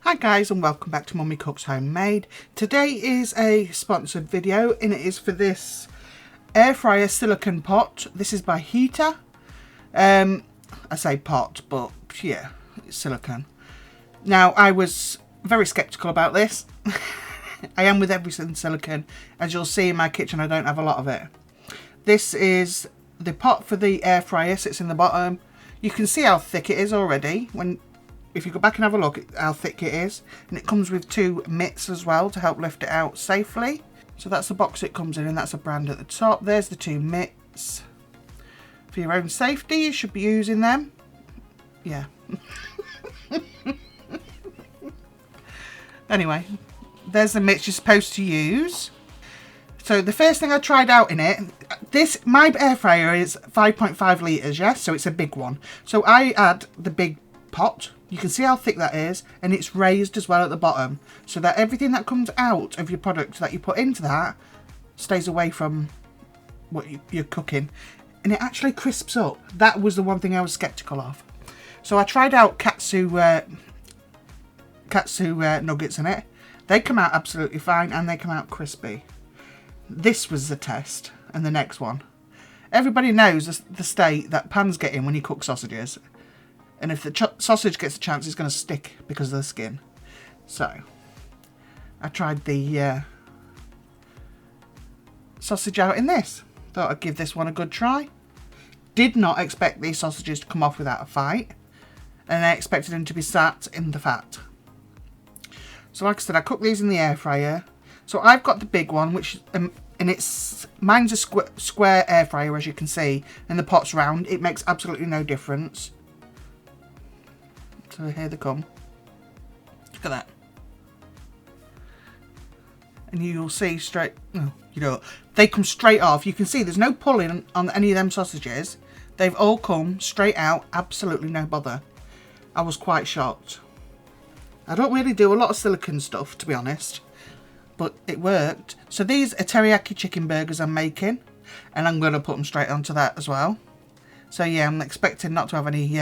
Hi guys, and welcome back to Mummy Cooks Homemade. Today is a sponsored video and it is for this air fryer silicone pot. This is by HEETA. I say pot, but yeah, it's silicone. Now, I was very skeptical about this. I am with everything silicone. As you'll see in my kitchen, I don't have a lot of it. This is the pot for the air fryer, sits in the bottom. You can see how thick it is already if you go back and have a look at how thick it is. And it comes with 2 mitts as well to help lift it out safely. So that's the box it comes in, and that's a brand at the top. There's the 2 mitts. For your own safety, you should be using them. Yeah. Anyway, there's the mitts you're supposed to use. So the first thing I tried out in it, my air fryer is 5.5 litres, yes? So it's a big one. So I add the big pot. You can see how thick that is, and it's raised as well at the bottom, so that everything that comes out of your product that you put into that stays away from what you're cooking, and it actually crisps up. That was the one thing I was skeptical of. So I tried out katsu nuggets in it. They come out absolutely fine, and they come out crispy. This was the test, and the next one. Everybody knows the state that pans get in when you cook sausages. And if the sausage gets a chance, it's going to stick because of the skin. So, I tried the sausage out in this. Thought I'd give this one a good try. Did not expect these sausages to come off without a fight. And I expected them to be sat in the fat. So like I said, I cooked these in the air fryer. So I've got the big one, which mine's a square air fryer, as you can see. And the pot's round. It makes absolutely no difference. So here they come. Look at that. And you'll see straight, they come straight off. You can see there's no pulling on any of them sausages. They've all come straight out, absolutely no bother. I was quite shocked. I don't really do a lot of silicone stuff, to be honest, but it worked. So these are teriyaki chicken burgers I'm making, and I'm going to put them straight onto that as well. So yeah, I'm expecting not to have any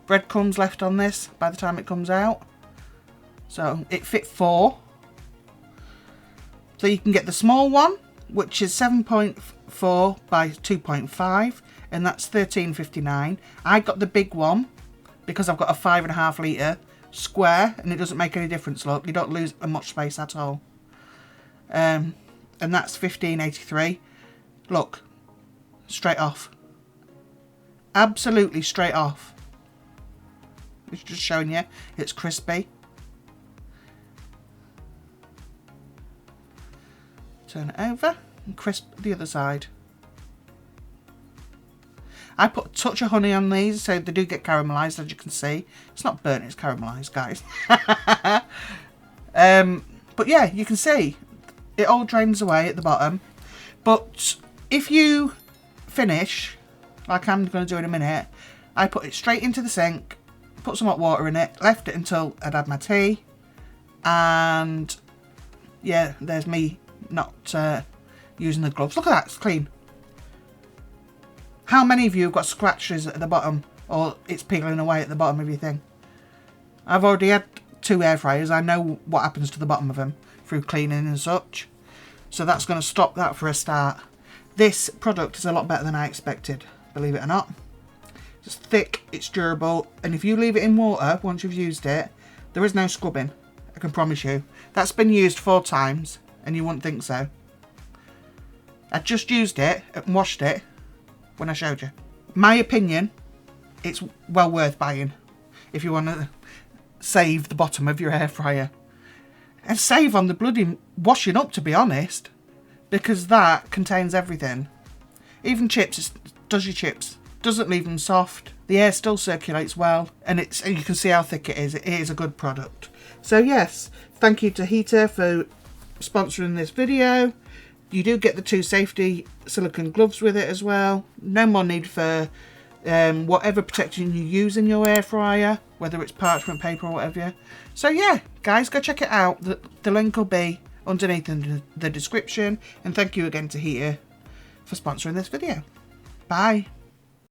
breadcrumbs left on this by the time it comes out. So it fit 4. So you can get the small one, which is 7.4 by 2.5, and that's £13.59. I got the big one because I've got a 5.5 litre square, and it doesn't make any difference. Look, you don't lose much space at all. And that's £15.83. Look, straight off. Absolutely straight off. It's just showing you it's crispy. Turn it over and crisp the other side. I put a touch of honey on these so they do get caramelised, as you can see. It's not burnt, it's caramelised, guys. But yeah, you can see it all drains away at the bottom. But if you finish, like I'm going to do in a minute, I put it straight into the sink, put some hot water in it, left it until I'd had my tea, and yeah, there's me not using the gloves. Look at that, it's clean. How many of you have got scratches at the bottom, or it's peeling away at the bottom of your thing? I've already had 2 air fryers. I know what happens to the bottom of them through cleaning and such, so that's going to stop that for a start. This product is a lot better than I expected, believe it or not. It's thick, it's durable, and if you leave it in water once you've used it, there is no scrubbing, I can promise you. That's been used 4 times, and you wouldn't think so. I just used it and washed it when I showed you. My opinion, it's well worth buying if you want to save the bottom of your air fryer. And save on the bloody washing up, to be honest, because that contains everything. Even chips, it does your chips. Doesn't leave them soft. The air still circulates well, and you can see how thick it is. It is a good product. So yes, thank you to HEETA for sponsoring this video. You do get the 2 safety silicone gloves with it as well. No more need for whatever protection you use in your air fryer, whether it's parchment paper or whatever. So yeah, guys, go check it out. The link will be underneath in the description. And thank you again to HEETA for sponsoring this video. Bye.